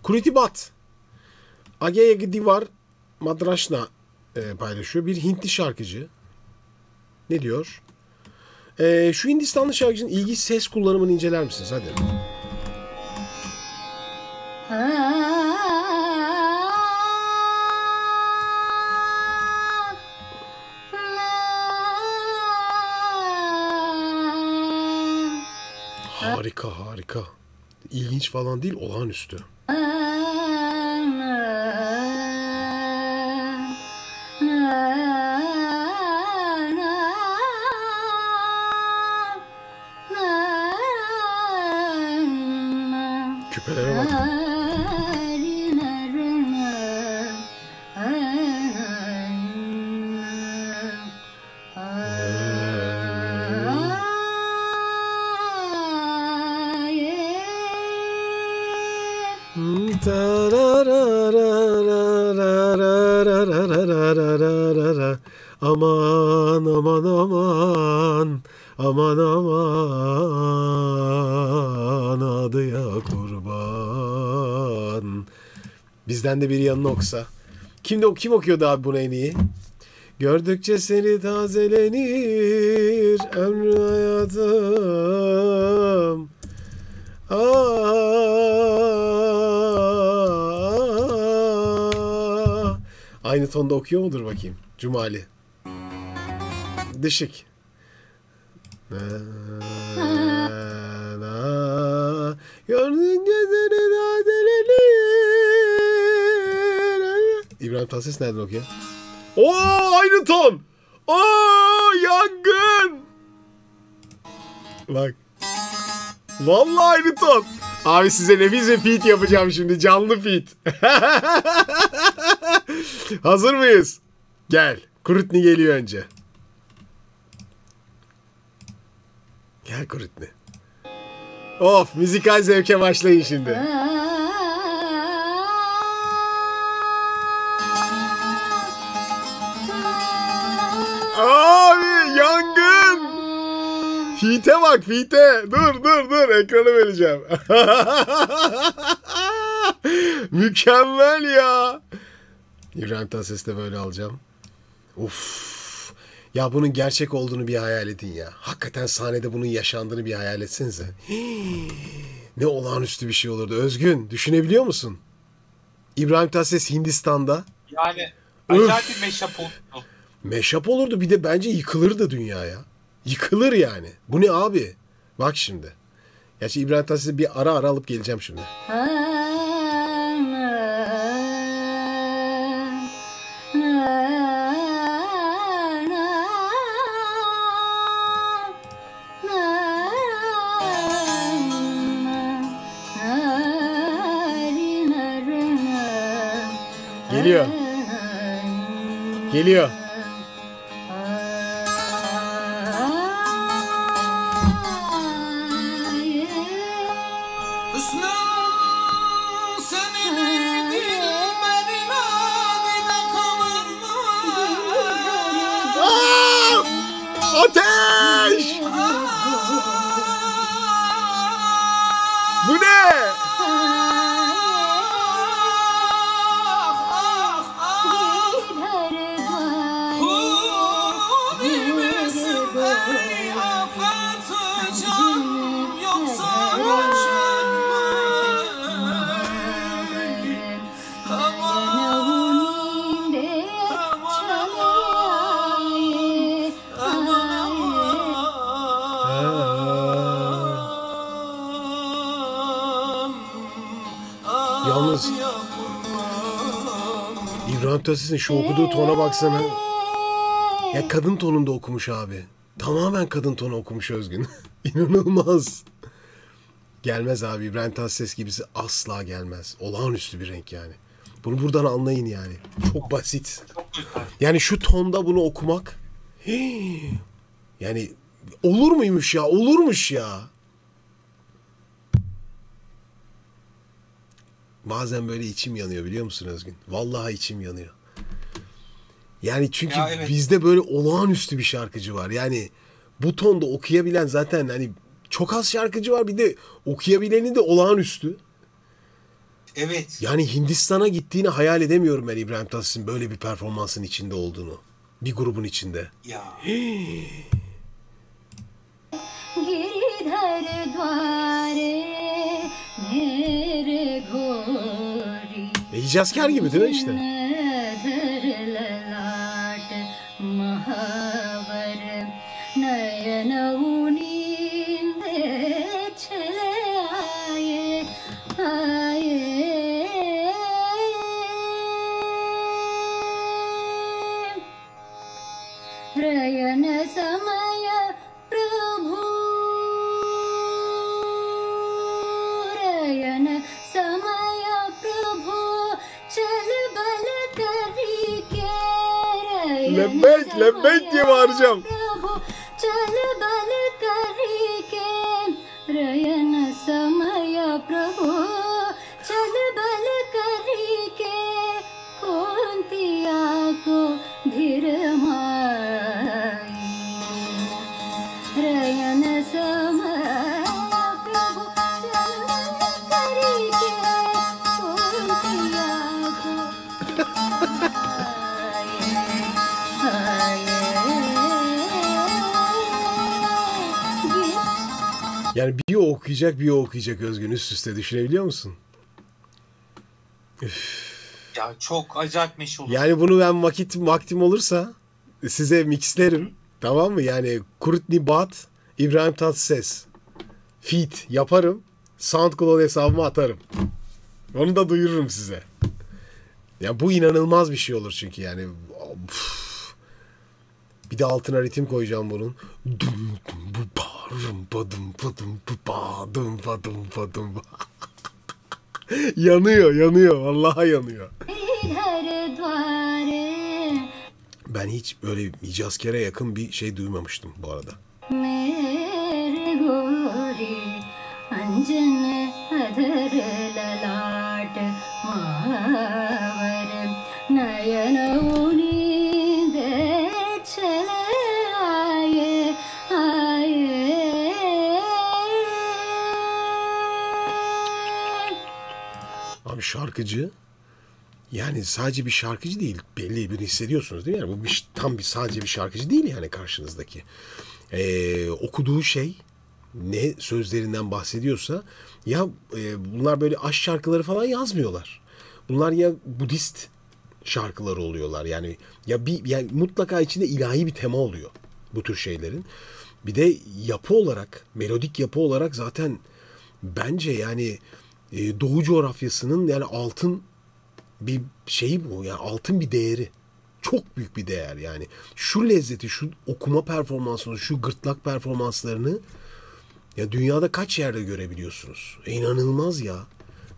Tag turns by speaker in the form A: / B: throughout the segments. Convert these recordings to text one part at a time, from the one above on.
A: Kuritibat. Ageye Divar Madraşna paylaşıyor. Bir Hintli şarkıcı. Ne diyor? Şu Hindistanlı şarkıcının ilginç ses kullanımını inceler misiniz? Hadi. Harika, harika. İlginç falan değil, olağanüstü. Küpelere bak. Aman aman aman, aman aman, adıya kurban. Bizden de biri yanına okusa. Kim okuyordu abi bunu en iyi? Gördükçe seni tazelenir ömrü hayatım. Aynı tonda okuyor mudur bakayım? Cumali. Dışık. Gördün gözleri tazelenir. İbrahim Tatlıses nereden okuyor? Oo, aynı ton. Oo, yangın. Bak. Vallahi aynı ton. Abi size nefis bir feat yapacağım şimdi. Canlı feat. Hazır mıyız? Gel. Kurutni geliyor önce. Gel Kurutni. Of, müzikal zevke başlayın şimdi. Abi yangın. Feat'e bak, feat'e. Dur ekranı vereceğim. Mükemmel ya. İbrahim Tatlıses'i de böyle alacağım. Uf. Ya bunun gerçek olduğunu bir hayal edin ya. Hakikaten sahnede bunun yaşandığını bir hayal etsenize. Ne olağanüstü bir şey olurdu. Özgün, düşünebiliyor musun? İbrahim Tatlıses Hindistan'da.
B: Yani acayip bir meşap oldu.
A: Meşap olurdu, bir de bence yıkılırdı dünya ya. Yıkılır yani. Bu ne abi? Bak şimdi. Gerçi İbrahim Tatlıses'i bir ara alıp geleceğim şimdi. Geliyor. Geliyor. Ateş! Bu ne? Yalnız İbrahim Tatlıses'in şu okuduğu tona baksana. Ya kadın tonunda okumuş abi. Tamamen kadın tonu okumuş Özgün. İnanılmaz. Gelmez abi, İbrahim Tatlıses gibisi asla gelmez. Olağanüstü bir renk yani. Bunu buradan anlayın yani. Çok basit. Yani şu tonda bunu okumak. Yani olur muymuş ya? Olurmuş ya. Bazen böyle içim yanıyor, biliyor musun Özgün? Vallahi içim yanıyor. Yani çünkü evet, bizde böyle olağanüstü bir şarkıcı var. Yani bu tonda okuyabilen zaten hani çok az şarkıcı var. Bir de okuyabileni de olağanüstü.
B: Evet.
A: Yani Hindistan'a gittiğini hayal edemiyorum ben İbrahim Tatlıses'in böyle bir performansın içinde olduğunu. Bir grubun içinde.
B: Ya.
C: Giridhar द्वारे मेरे घोरी
A: Hicazkar gibi değil mi işte?
C: धर ललाट महावर नयन उनींदे चले आए आए रयन समय प्रभु रयन समय प्रभु चल बल करी के रयन
A: Lebek diye bağıracağım.
C: प्रभु चल बल करी के रयन समय प्रभु चल बल करी के कुंतिया को धीर माई रयन समय प्रभु चल बल करी के कुंतिया को
A: Yani bir o okuyacak bir o okuyacak Özgün üst üste düşünebiliyor musun?
B: Ya çok acayip meşhur olur.
A: Yani bunu ben vaktim olursa size mixlerim. Tamam mı? Yani Courtney Bat, İbrahim Tatlıses. Feat yaparım. SoundCloud hesabıma atarım. Onu da duyururum size. Ya bu inanılmaz bir şey olur çünkü yani. Uf. Bir de altına ritim koyacağım bunun. Dum dum bu parım badum badum bu badum badum badum. yanıyor. Vallahi yanıyor.
C: Giridhar द्वारे
A: Ben hiç böyle Hicazker'e yakın bir şey duymamıştım bu arada.
C: मेरे गोरी अंजन अधर ललाट महावर नयन उनींदे चले आए आए
A: Abi şarkıcı yani sadece bir şarkıcı değil. Belli bir hissediyorsunuz değil mi? Yani bu tam bir sadece bir şarkıcı değil yani karşınızdaki. Okuduğu şey ne sözlerinden bahsediyorsa ya bunlar böyle aşk şarkıları falan yazmıyorlar. Bunlar ya Budist şarkıları oluyorlar. Yani yani mutlaka içinde ilahi bir tema oluyor bu tür şeylerin. Bir de yapı olarak, melodik yapı olarak zaten bence yani Doğu coğrafyasının yani altın bir şeyi bu. Yani altın bir değeri. Çok büyük bir değer yani. Şu lezzeti, şu okuma performansını, şu gırtlak performanslarını ya dünyada kaç yerde görebiliyorsunuz? İnanılmaz ya.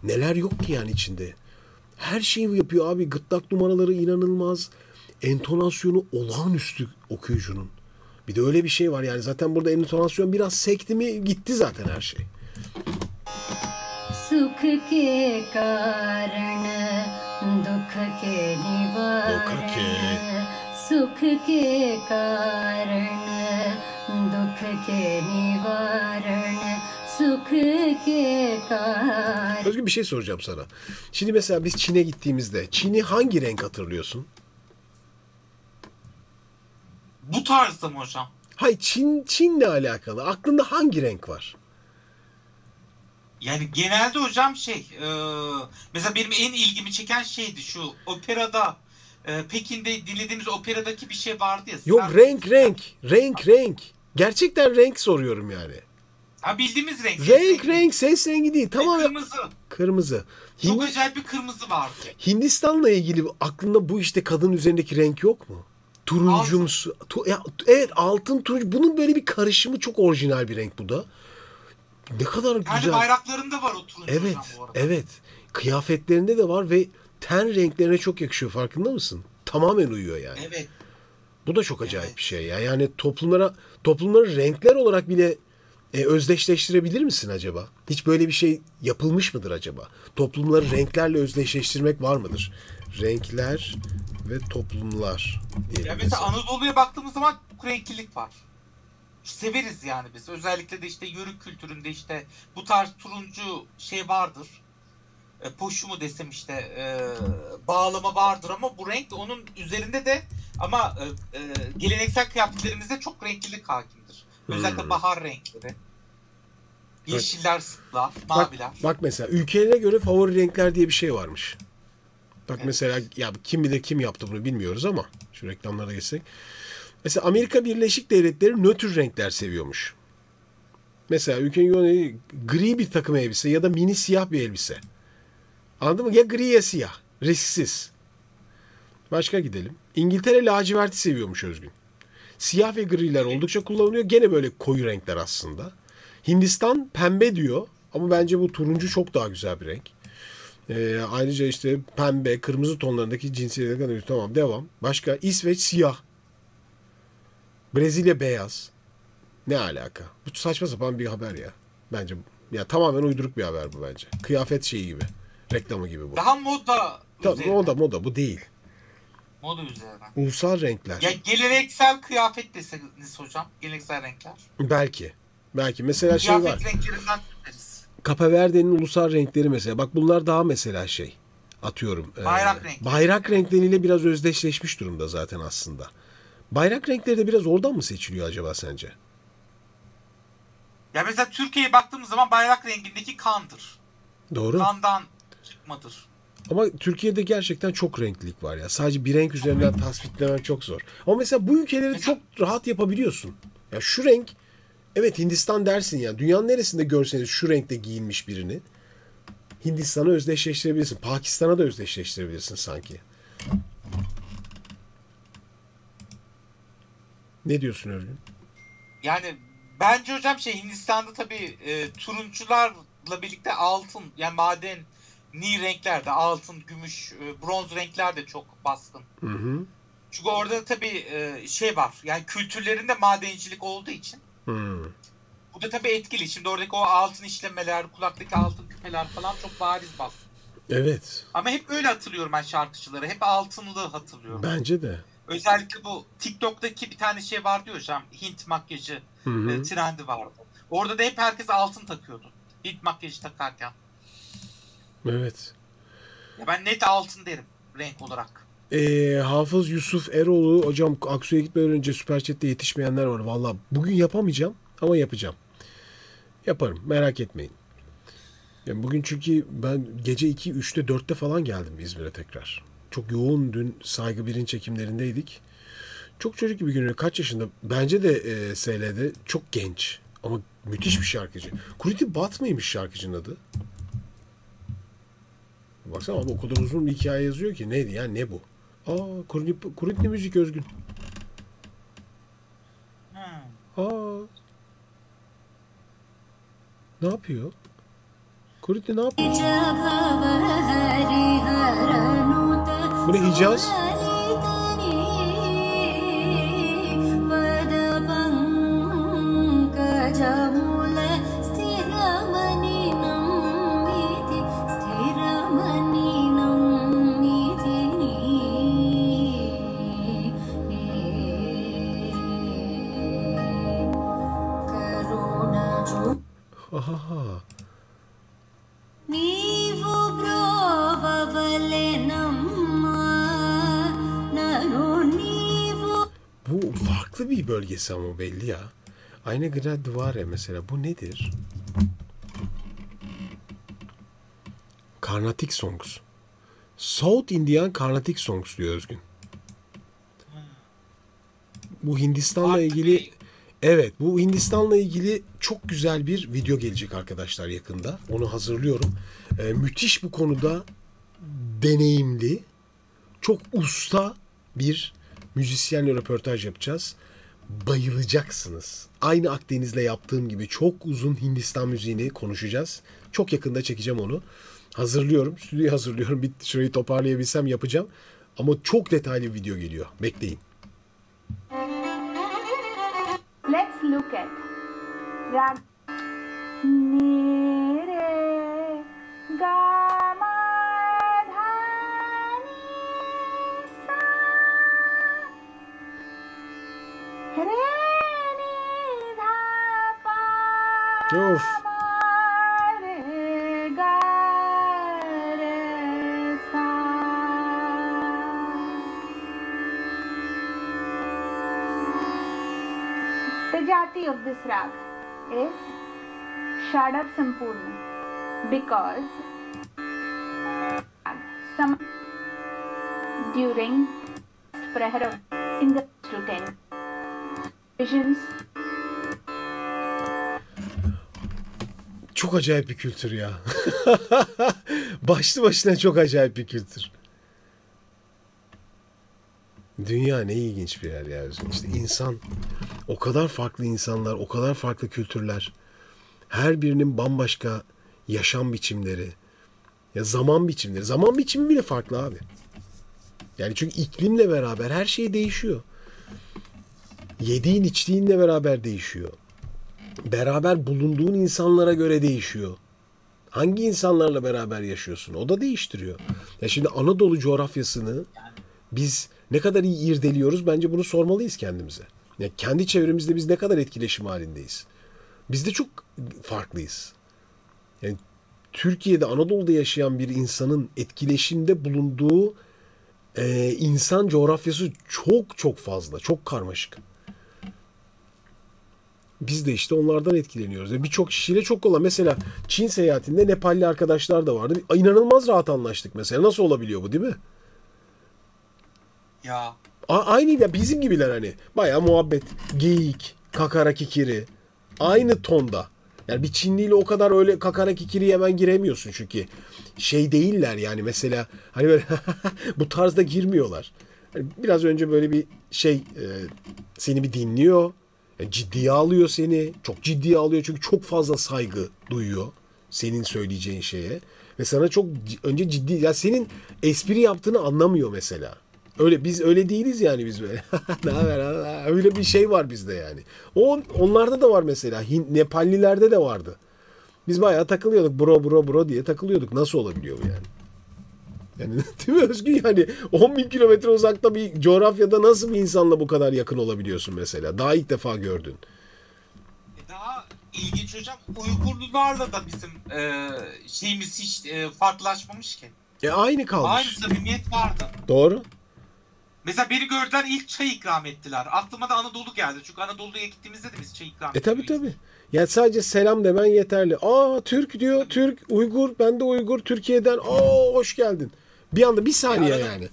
A: Neler yok ki yani içinde. Her şeyi yapıyor abi. Gırtlak numaraları inanılmaz. Entonasyonu olağanüstü okuyucunun. Bir de öyle bir şey var yani. Zaten burada entonasyon biraz sekti mi gitti zaten her şey.
C: सुख के कारण दुख के निवारण सुख के कारण दुख के निवारण सुख के कारण
A: Özgün bir şey soracağım sana. Şimdi mesela biz Çin'e gittiğimizde Çin'i hangi renk hatırlıyorsun?
B: Bu tarzda mı hocam?
A: Hayır Çin'le alakalı. Aklında hangi renk var?
B: Yani genelde hocam mesela benim en ilgimi çeken şeydi şu operada Pekin'de dinlediğimiz operadaki bir şey vardı ya.
A: Yok renk. Gerçekten renk soruyorum yani.
B: Ha bildiğimiz renk.
A: Renk ses rengi değil. Tamam.
B: Kırmızı.
A: Kırmızı.
B: Çok acayip bir kırmızı vardı.
A: Hindistan'la ilgili aklında bu işte kadın üzerindeki renk yok mu? Turuncumsu. Evet altın turuncu. Bunun böyle bir karışımı çok orijinal bir renk bu da. Ne kadar
B: Yani
A: güzel.
B: bayraklarında var o turuncu
A: Evet,
B: hocam bu arada.
A: evet. Kıyafetlerinde de var ve ten renklerine çok yakışıyor. Farkında mısın? Tamamen uyuyor yani.
B: Evet.
A: Bu da çok acayip bir şey ya. Yani toplumları renkler olarak bile özdeşleştirebilir misin acaba? Hiç böyle bir şey yapılmış mıdır acaba? Toplumları renklerle özdeşleştirmek var mıdır? Renkler ve toplumlar diye.
B: Ya mesela Anadolu'ya baktığımız zaman renklilik var. Severiz yani biz. Özellikle de işte yörük kültüründe işte bu tarz turuncu şey vardır. poşu mu desem işte bağlama vardır ama bu renk onun üzerinde de ama geleneksel kıyafetlerimizde çok renklilik hakimdir. Özellikle bahar renkleri. Yeşiller, sıklar, maviler.
A: Bak mesela ülkelere göre favori renkler diye bir şey varmış. Bak mesela ya kim bilir kim yaptı bunu bilmiyoruz ama şu reklamlara geçsek. Mesela Amerika Birleşik Devletleri nötr renkler seviyormuş. Mesela ülkenin gri bir takım elbise ya da mini siyah bir elbise. Anladın mı? Ya gri ya siyah. Risksiz. Başka gidelim. İngiltere laciverti seviyormuş Özgün. Siyah ve griler oldukça kullanılıyor. Gene böyle koyu renkler aslında. Hindistan pembe diyor. Ama bence bu turuncu çok daha güzel bir renk. Ayrıca işte pembe, kırmızı tonlarındaki cinsiyetler. Tamam devam. Başka İsveç siyah. Brezilya beyaz. Ne alaka? Bu saçma sapan bir haber ya. Bence ya tamamen uyduruk bir haber bu bence. Kıyafet şeyi gibi. Reklamı gibi bu.
B: Daha moda üzerine.
A: Moda bu değil.
B: Moda üzerine.
A: Ulusal renkler.
B: Ya geleneksel kıyafet deseniz hocam. Geleneksel renkler.
A: Belki. Mesela şey var.
B: Kıyafet renklerinden tutarız.
A: Cape Verde'nin ulusal renkleri mesela. Bak bunlar daha mesela şey. Atıyorum.
B: Bayrak renkleri.
A: Bayrak renkleriyle biraz özdeşleşmiş durumda zaten aslında. Bayrak renkleri de biraz oradan mı seçiliyor acaba sence?
B: Ya mesela Türkiye'ye baktığımız zaman bayrak rengindeki kandır.
A: Doğru.
B: Kandan çıkmadır.
A: Ama Türkiye'de gerçekten çok renklilik var ya. Sadece bir renk üzerinden tasvitlemek çok zor. Ama mesela bu ülkeleri çok rahat yapabiliyorsun. Ya şu renk, evet Hindistan dersin ya. Dünyanın neresinde görseniz şu renkte giyinmiş birini Hindistan'a özdeşleştirebilirsin. Pakistan'a da özdeşleştirebilirsin sanki. Ne diyorsun Özgün?
B: Yani bence hocam Hindistan'da tabii turuncularla birlikte altın yani madeni renklerde altın, gümüş, bronz renkler de çok baskın.
A: Hı hı.
B: Çünkü orada tabii var. Yani kültürlerinde madencilik olduğu için.
A: Hı.
B: Bu da tabii etkili. Şimdi oradaki o altın işlemeler, kulaktaki altın küpeler falan çok bariz baskın.
A: Evet.
B: Ama hep öyle hatırlıyorum ben şarkıcıları. Hep altınlı hatırlıyorum.
A: Bence de.
B: Özellikle bu TikTok'taki bir tane var diyor hocam. Hint makyajı trendi vardı. Orada da hep herkes altın takıyordu. Hint makyajı takarken.
A: Evet.
B: Ya ben net altın derim renk olarak.
A: Hafız Yusuf Eroğlu hocam Aksu'ya gitmeden önce Süper Chat'te yetişmeyenler var. Valla bugün yapamayacağım ama yapacağım. Yaparım merak etmeyin. Yani bugün çünkü ben gece 2, 3'te 4'te falan geldim İzmir'e tekrar. Çok yoğun dün Saygı Bir'in çekimlerindeydik. Çok çocuk gibi görünüyor. Kaç yaşında? Bence de SL'de çok genç. Ama müthiş bir şarkıcı. Kuriti Bat mıymış şarkıcının adı? Baksana abi o kadar uzun bir hikaye yazıyor ki. Neydi ya ne bu? Kuriti müzik Özgün. Ne yapıyor? Kuriti ne yapıyor? Bu ne Hicaz? Aha. Bu farklı bir bölgesi ama belli ya. Aynı Graduare mesela. Bu nedir? Carnatic Songs. South Indian Carnatic Songs diyor Özgün. Bu Hindistan'la ilgili evet bu Hindistan'la ilgili çok güzel bir video gelecek arkadaşlar yakında. Onu hazırlıyorum. Müthiş bu konuda deneyimli, çok usta bir müzisyenle röportaj yapacağız. Bayılacaksınız. Aynı Akdeniz'le yaptığım gibi çok uzun Hindistan müziğini konuşacağız. Çok yakında çekeceğim onu. Hazırlıyorum. Stüdyoyu hazırlıyorum. Bir şurayı toparlayabilsem yapacağım. Ama çok detaylı bir video geliyor. Bekleyin.
D: Let's look at Rag Nire Gama Dhani Sa Re Ni Dha Pa
A: Of.
D: Ma Re Ga Shrujati of this rag is Shadar Sampurna because some during prahar of in the to 10 visions.
A: Çok acayip bir kültür ya. Başlı başına çok acayip bir kültür. Dünya ne ilginç bir yer ya. İşte insan, o kadar farklı insanlar, o kadar farklı kültürler. Her birinin bambaşka yaşam biçimleri. Ya zaman biçimleri. Zaman biçimi bile farklı abi. Yani çünkü iklimle beraber her şey değişiyor. Yediğin içtiğinle beraber değişiyor. Beraber bulunduğun insanlara göre değişiyor. Hangi insanlarla beraber yaşıyorsun? O da değiştiriyor. Ya şimdi Anadolu coğrafyasını biz ne kadar iyi irdeliyoruz, bence bunu sormalıyız kendimize. Yani kendi çevremizde biz ne kadar etkileşim halindeyiz. Biz de çok farklıyız. Yani Türkiye'de, Anadolu'da yaşayan bir insanın etkileşimde bulunduğu insan coğrafyası çok çok fazla, çok karmaşık. Biz de işte onlardan etkileniyoruz. Birçok kişiyle çok kolay. Mesela Çin seyahatinde Nepalli arkadaşlar da vardı. İnanılmaz rahat anlaştık mesela. Nasıl olabiliyor bu, değil mi?
B: Ya.
A: Aynı ya, bizim gibiler hani. Bayağı muhabbet, geyik, kakara kikiri. Aynı tonda. Yani bir Çinliyle o kadar öyle kakara kikiri hemen giremiyorsun çünkü. Şey değiller yani, mesela hani böyle bu tarzda girmiyorlar. Yani biraz önce böyle bir şey seni bir dinliyor. Yani ciddiye alıyor seni. Çok ciddiye alıyor çünkü çok fazla saygı duyuyor senin söyleyeceğin şeye. Ve sana çok önce ciddi, ya senin espri yaptığını anlamıyor mesela. Öyle, biz öyle değiliz yani, biz böyle. Ne haber? Öyle bir şey var bizde yani. Onlarda da var mesela. Nepallilerde de vardı. Biz bayağı takılıyorduk. Bro diye takılıyorduk. Nasıl olabiliyor bu yani? Yani değil mi Özgün, yani 10.000 kilometre uzakta bir coğrafyada nasıl bir insanla bu kadar yakın olabiliyorsun mesela? Daha ilk defa gördün.
B: Daha ilginç hocam, Uygurlularla da bizim şeyimiz hiç farklılaşmamış ki.
A: Aynı kalmış.
B: Aynı samimiyet vardı.
A: Doğru.
B: Mesela beni gördüler, ilk çay ikram ettiler. Aklıma da Anadolu geldi. Çünkü Anadolu'ya gittiğimizde de biz çay ikram ettik.
A: Tabii. Yani sadece selam demen yeterli. Türk diyor. Tabii. Türk, Uygur. Ben de Uygur. Türkiye'den. Hoş geldin. Bir anda, bir saniye yani.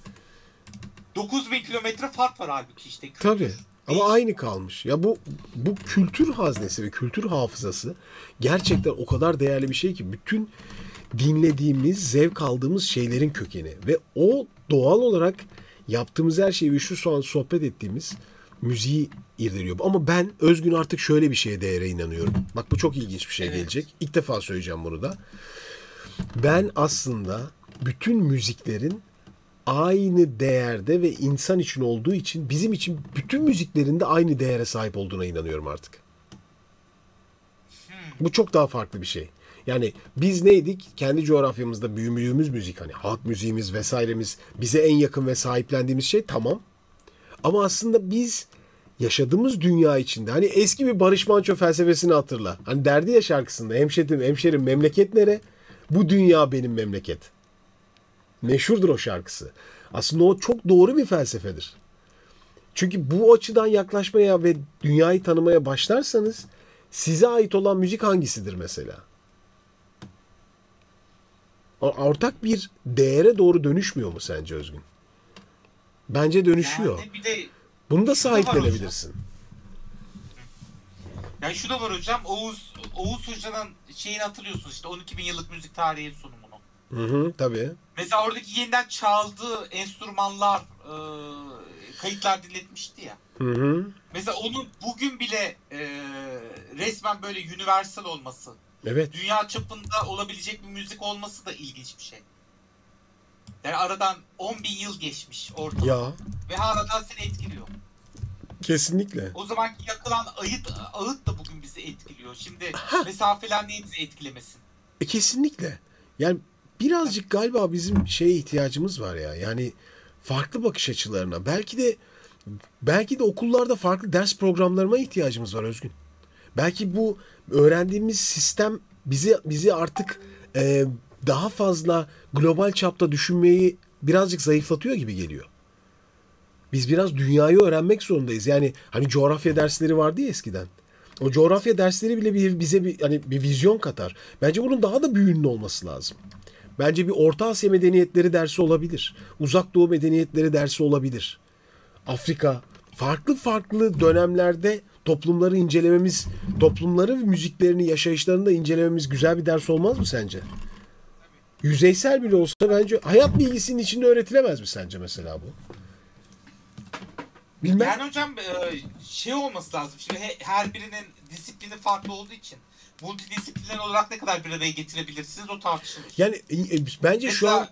B: 9.000 kilometre fark var halbuki işte. Kültür.
A: Tabii. Ama aynı kalmış. Ya bu kültür haznesi ve kültür hafızası gerçekten o kadar değerli bir şey ki, bütün dinlediğimiz, zevk aldığımız şeylerin kökeni ve o doğal olarak yaptığımız her şeyi ve şu an sohbet ettiğimiz müziği irdeliyor. Ama ben Özgün artık şöyle bir şeye, değere inanıyorum. Bak, bu çok ilginç bir şey gelecek. İlk defa söyleyeceğim bunu da. Ben aslında bütün müziklerin aynı değerde ve insan için olduğu için, bizim için bütün müziklerin de aynı değere sahip olduğuna inanıyorum artık. Bu çok daha farklı bir şey. Yani biz neydik? Kendi coğrafyamızda büyümüş müzik, hani halk müziğimiz vesairemiz, bize en yakın ve sahiplendiğimiz şey, tamam. Ama aslında biz yaşadığımız dünya içinde, hani eski bir Barış Manço felsefesini hatırla. Hani derdi ya şarkısında, hemşerim memleket nere? Bu dünya benim memleket. Meşhurdur o şarkısı. Aslında o çok doğru bir felsefedir. Çünkü bu açıdan yaklaşmaya ve dünyayı tanımaya başlarsanız, size ait olan müzik hangisidir mesela? Ortak bir değere doğru dönüşmüyor mu sence Özgün? Bence dönüşüyor.
B: Yani bir de
A: bunu da sahiplenebilirsin.
B: Yani şu da var hocam, Oğuz Hoca'nın şeyini hatırlıyorsunuz işte, 12.000 yıllık müzik tarihi sunumunu.
A: Tabii.
B: Mesela oradaki yeniden çaldığı enstrümanlar, kayıtlar dinletmişti ya. Mesela onun bugün bile resmen böyle universal olması,
A: evet,
B: dünya çapında olabilecek bir müzik olması da ilginç bir şey. Yani aradan 10.000 yıl geçmiş ortalama.
A: Ya.
B: Ve hala seni etkiliyor.
A: Kesinlikle.
B: O zamanki yakılan ağıt da bugün bizi etkiliyor. Şimdi mesafeler niye bizi etkilemesin?
A: Kesinlikle. Yani birazcık galiba bizim şeye ihtiyacımız var ya. Yani farklı bakış açılarına. Belki de okullarda farklı ders programlarına ihtiyacımız var Özgün. Belki bu öğrendiğimiz sistem bizi artık daha fazla global çapta düşünmeyi birazcık zayıflatıyor gibi geliyor. Biz biraz dünyayı öğrenmek zorundayız. Yani hani coğrafya dersleri vardı ya eskiden. O coğrafya dersleri bile bize bir vizyon katar. Bence bunun daha da büyüğünün olması lazım. Bence bir Orta Asya medeniyetleri dersi olabilir. Uzak Doğu medeniyetleri dersi olabilir. Afrika, farklı farklı dönemlerde toplumları incelememiz, toplumları ve müziklerini, yaşayışlarını da incelememiz güzel bir ders olmaz mı sence? Yüzeysel bile olsa bence hayat bilgisinin içinde öğretilemez mi sence mesela bu? Bilmem.
B: Yani hocam şey olması lazım. Şimdi her birinin disiplini farklı olduğu için multidisipliner olarak ne kadar bir araya getirebilirsiniz o tartışılır.
A: Yani bence şu an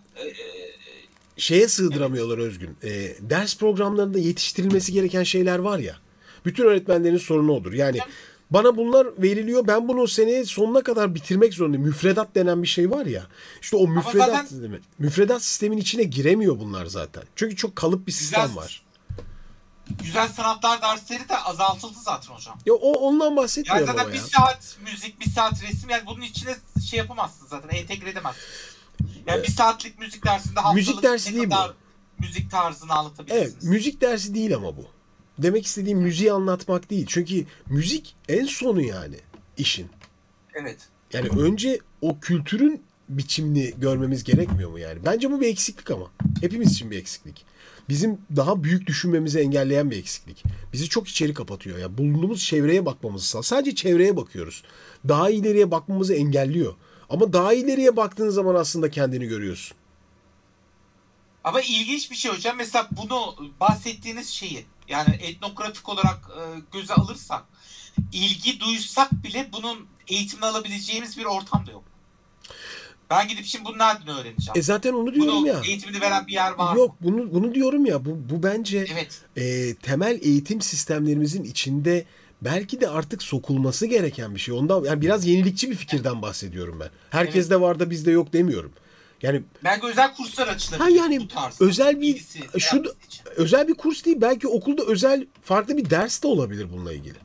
A: şeye sığdıramıyorlar Özgün. Ders programlarında yetiştirilmesi gereken şeyler var ya. Bütün öğretmenlerin sorunu odur. Yani bana bunlar veriliyor. Ben bunu seneye sonuna kadar bitirmek zorundayım. Müfredat denen bir şey var ya. İşte o müfredat sistemin içine giremiyor bunlar zaten. Çünkü çok kalıp bir sistem var.
B: Güzel sanatlar dersleri de azaltıldı zaten hocam.
A: Ya ondan bahsetmiyorum
B: yani zaten bir saat müzik, bir saat resim, yani bunun içine şey yapamazsın zaten, entegre edemezsin. Yani bir saatlik müzik dersinde haftalık
A: müzik dersi
B: ne kadar müzik tarzını anlatabilirsiniz.
A: Evet, müzik dersi değil ama bu. Demek istediğim müziği anlatmak değil. Çünkü müzik en sonu yani işin.
B: Evet.
A: Yani önce o kültürün biçimini görmemiz gerekmiyor mu yani? Bence bu bir eksiklik ama. Hepimiz için bir eksiklik. Bizim daha büyük düşünmemizi engelleyen bir eksiklik. Bizi çok içeri kapatıyor. Ya bulunduğumuz çevreye bakmamızı sağlıyor. Sadece çevreye bakıyoruz. Daha ileriye bakmamızı engelliyor. Ama daha ileriye baktığın zaman aslında kendini görüyorsun.
B: Ama ilginç bir şey hocam. Mesela bunu bahsettiğiniz şeyi, yani etnografik olarak göze alırsak, ilgi duysak bile bunun eğitimini alabileceğimiz bir ortam da yok. Ben gidip şimdi bunu nereden öğreneceğim?
A: Zaten onu diyorum
B: bunu
A: ya.
B: Eğitimini veren bir yer var.
A: Yok, bunu diyorum ya. Bu bence temel eğitim sistemlerimizin içinde belki de artık sokulması gereken bir şey. Ondan yani biraz yenilikçi bir fikirden bahsediyorum ben. Herkeste var da bizde yok demiyorum. Yani
B: belki özel kurslar açılabilir
A: yani
B: bu tarzda.
A: Özel bir kurs değil, belki okulda özel farklı bir ders de olabilir bununla ilgili.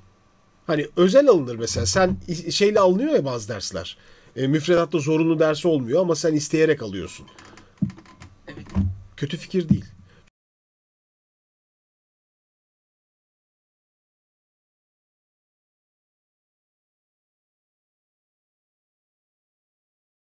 A: Hani özel alınır mesela. Sen şeyle alınıyor ya bazı dersler. Müfredatta zorunlu dersi olmuyor ama sen isteyerek alıyorsun.
B: Evet.
A: Kötü fikir değil.